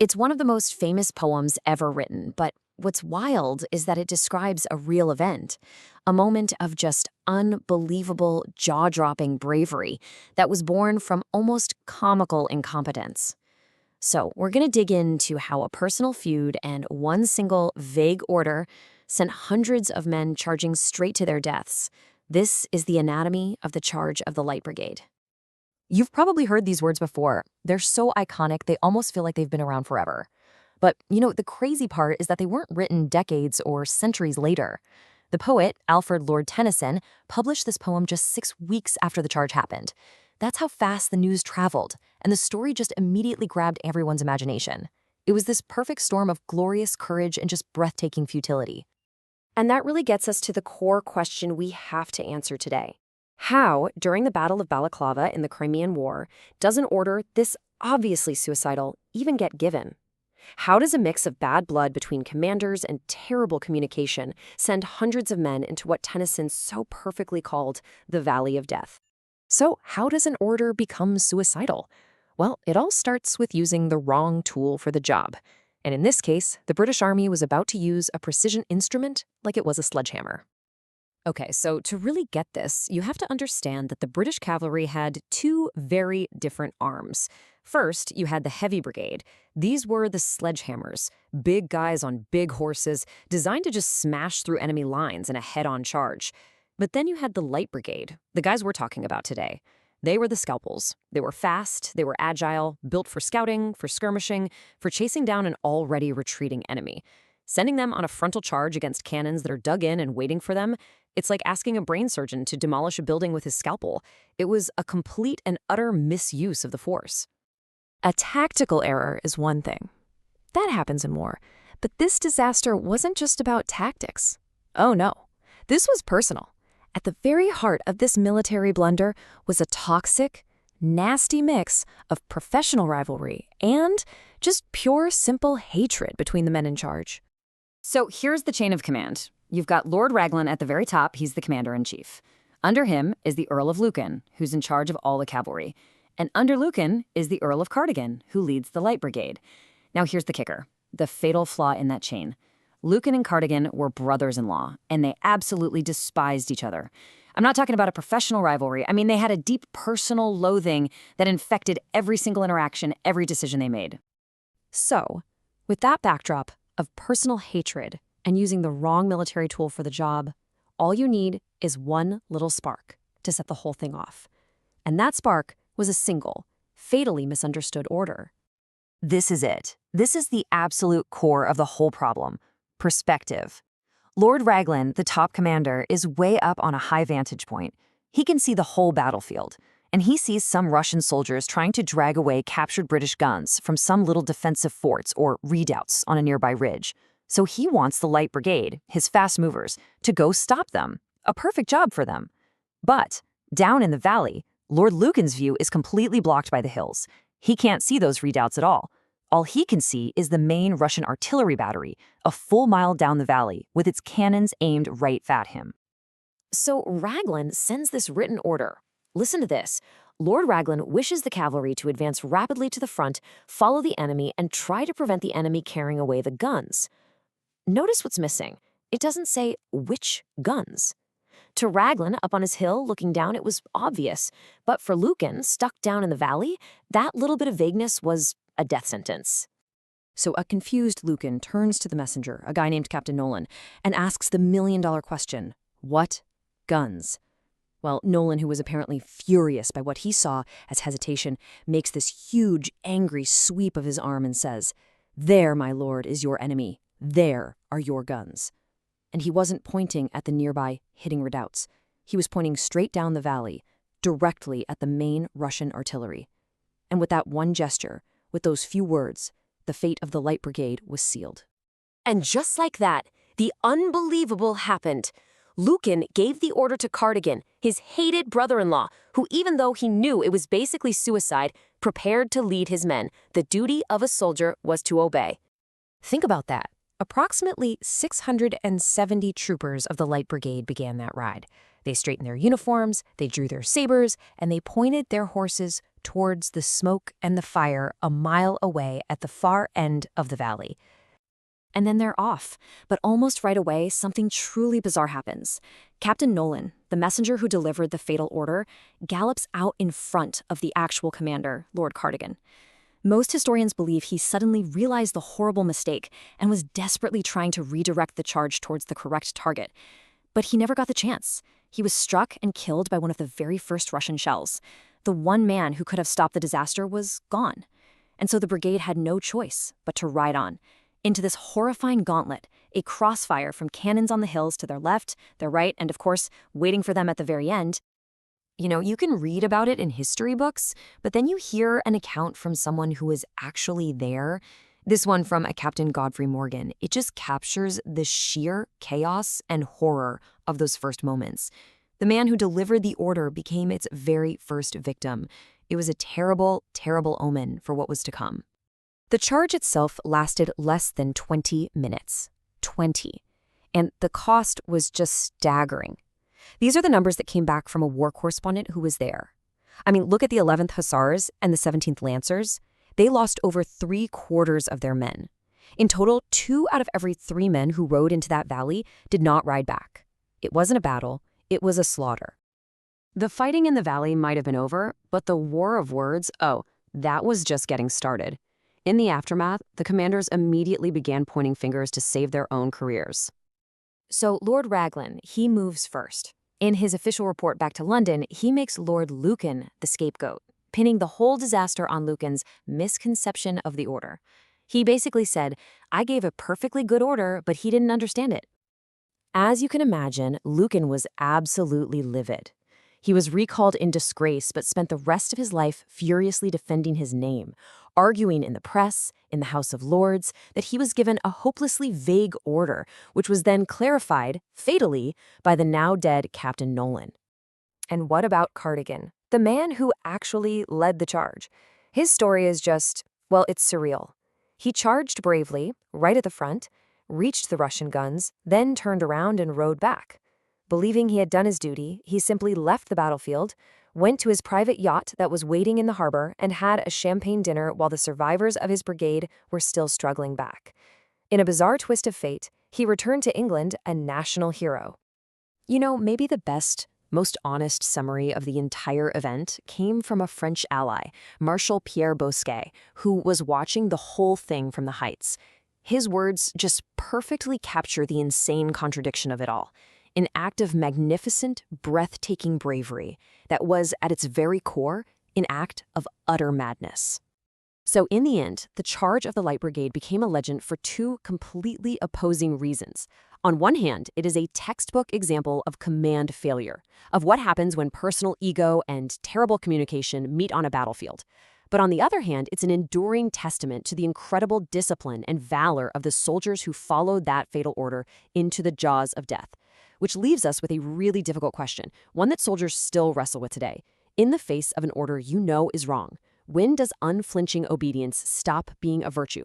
It's one of the most famous poems ever written, but what's wild is that it describes a real event, a moment of just unbelievable, jaw-dropping bravery that was born from almost comical incompetence. So, we're going to dig into how a personal feud and one single vague order sent hundreds of men charging straight to their deaths. This is the anatomy of the charge of the Light Brigade. You've probably heard these words before. They're so iconic, they almost feel like they've been around forever. But, the crazy part is that they weren't written decades or centuries later. The poet, Alfred Lord Tennyson, published this poem just 6 weeks after the charge happened. That's how fast the news traveled, and the story just immediately grabbed everyone's imagination. It was this perfect storm of glorious courage and just breathtaking futility. And that really gets us to the core question we have to answer today. How, during the Battle of Balaclava in the Crimean War, does an order this obviously suicidal even get given? How does a mix of bad blood between commanders and terrible communication send hundreds of men into what Tennyson so perfectly called the Valley of Death? So, how does an order become suicidal? Well, it all starts with using the wrong tool for the job. And in this case, the British Army was about to use a precision instrument like it was a sledgehammer. Okay, so to really get this, you have to understand that the British cavalry had two very different arms. First, you had the Heavy Brigade. These were the sledgehammers, big guys on big horses, designed to just smash through enemy lines in a head-on charge. But then you had the Light Brigade, the guys we're talking about today. They were the scalpels. They were fast, they were agile, built for scouting, for skirmishing, for chasing down an already retreating enemy. Sending them on a frontal charge against cannons that are dug in and waiting for them, it's like asking a brain surgeon to demolish a building with his scalpel. It was a complete and utter misuse of the force. A tactical error is one thing. That happens in war. But this disaster wasn't just about tactics. Oh no, this was personal. At the very heart of this military blunder was a toxic, nasty mix of professional rivalry and just pure, simple hatred between the men in charge. So here's the chain of command. You've got Lord Raglan at the very top. He's the commander-in-chief. Under him is the Earl of Lucan, who's in charge of all the cavalry. And under Lucan is the Earl of Cardigan, who leads the Light Brigade. Now here's the kicker, the fatal flaw in that chain. Lucan and Cardigan were brothers-in-law, and they absolutely despised each other. I'm not talking about a professional rivalry. I mean, they had a deep personal loathing that infected every single interaction, every decision they made. So, with that backdrop of personal hatred and using the wrong military tool for the job, all you need is one little spark to set the whole thing off. And that spark was a single, fatally misunderstood order. This is it. This is the absolute core of the whole problem. Perspective. Lord Raglan, the top commander, is way up on a high vantage point. He can see the whole battlefield, and he sees some Russian soldiers trying to drag away captured British guns from some little defensive forts or redoubts on a nearby ridge. So he wants the Light Brigade, his fast movers, to go stop them. A perfect job for them. But down in the valley, Lord Lucan's view is completely blocked by the hills. He can't see those redoubts at all. All he can see is the main Russian artillery battery, a full mile down the valley, with its cannons aimed right at him. So Raglan sends this written order. Listen to this. Lord Raglan wishes the cavalry to advance rapidly to the front, follow the enemy, and try to prevent the enemy carrying away the guns. Notice what's missing. It doesn't say which guns. To Raglan, up on his hill, looking down, it was obvious. But for Lucan, stuck down in the valley, that little bit of vagueness was a death sentence. So a confused Lucan turns to the messenger, a guy named Captain Nolan, and asks the million-dollar question, what guns? Well, Nolan, who was apparently furious by what he saw as hesitation, makes this huge, angry sweep of his arm and says, "There, my lord, is your enemy. There are your guns." And he wasn't pointing at the nearby hitting redoubts. He was pointing straight down the valley, directly at the main Russian artillery. And with that one gesture, with those few words, the fate of the Light Brigade was sealed. And just like that, the unbelievable happened. Lucan gave the order to Cardigan, his hated brother-in-law, who, even though he knew it was basically suicide, prepared to lead his men. The duty of a soldier was to obey. Think about that. Approximately 670 troopers of the Light Brigade began that ride. They straightened their uniforms, they drew their sabers, and they pointed their horses towards the smoke and the fire a mile away at the far end of the valley. And then they're off. But almost right away, something truly bizarre happens. Captain Nolan, the messenger who delivered the fatal order, gallops out in front of the actual commander, Lord Cardigan. Most historians believe he suddenly realized the horrible mistake and was desperately trying to redirect the charge towards the correct target. But he never got the chance. He was struck and killed by one of the very first Russian shells. The one man who could have stopped the disaster was gone. And so the brigade had no choice but to ride on into this horrifying gauntlet, a crossfire from cannons on the hills to their left, their right, and of course, waiting for them at the very end. You know, you can read about it in history books, but then you hear an account from someone who was actually there. This one from a Captain Godfrey Morgan. It just captures the sheer chaos and horror of those first moments. The man who delivered the order became its very first victim. It was a terrible, terrible omen for what was to come. The charge itself lasted less than 20 minutes. 20. And the cost was just staggering. These are the numbers that came back from a war correspondent who was there. I mean, look at the 11th Hussars and the 17th Lancers. They lost over 3/4 of their men. In total, 2 out of every 3 men who rode into that valley did not ride back. It wasn't a battle, it was a slaughter. The fighting in the valley might have been over, but the war of words, that was just getting started. In the aftermath, the commanders immediately began pointing fingers to save their own careers. So Lord Raglan, he moves first. In his official report back to London, he makes Lord Lucan the scapegoat, pinning the whole disaster on Lucan's misconception of the order. He basically said, "I gave a perfectly good order, but he didn't understand it." As you can imagine, Lucan was absolutely livid. He was recalled in disgrace, but spent the rest of his life furiously defending his name, arguing in the press, in the House of Lords, that he was given a hopelessly vague order, which was then clarified, fatally, by the now-dead Captain Nolan. And what about Cardigan, the man who actually led the charge? His story is just, well, it's surreal. He charged bravely, right at the front, reached the Russian guns, then turned around and rode back. Believing he had done his duty, he simply left the battlefield, went to his private yacht that was waiting in the harbor, and had a champagne dinner while the survivors of his brigade were still struggling back. In a bizarre twist of fate, he returned to England a national hero. You know, maybe the best, most honest summary of the entire event came from a French ally, Marshal Pierre Bosquet, who was watching the whole thing from the heights. His words just perfectly capture the insane contradiction of it all. An act of magnificent, breathtaking bravery that was, at its very core, an act of utter madness. So in the end, the charge of the Light Brigade became a legend for 2 completely opposing reasons. On one hand, it is a textbook example of command failure, of what happens when personal ego and terrible communication meet on a battlefield. But on the other hand, it's an enduring testament to the incredible discipline and valor of the soldiers who followed that fatal order into the jaws of death. Which leaves us with a really difficult question, one that soldiers still wrestle with today. In the face of an order you know is wrong, when does unflinching obedience stop being a virtue?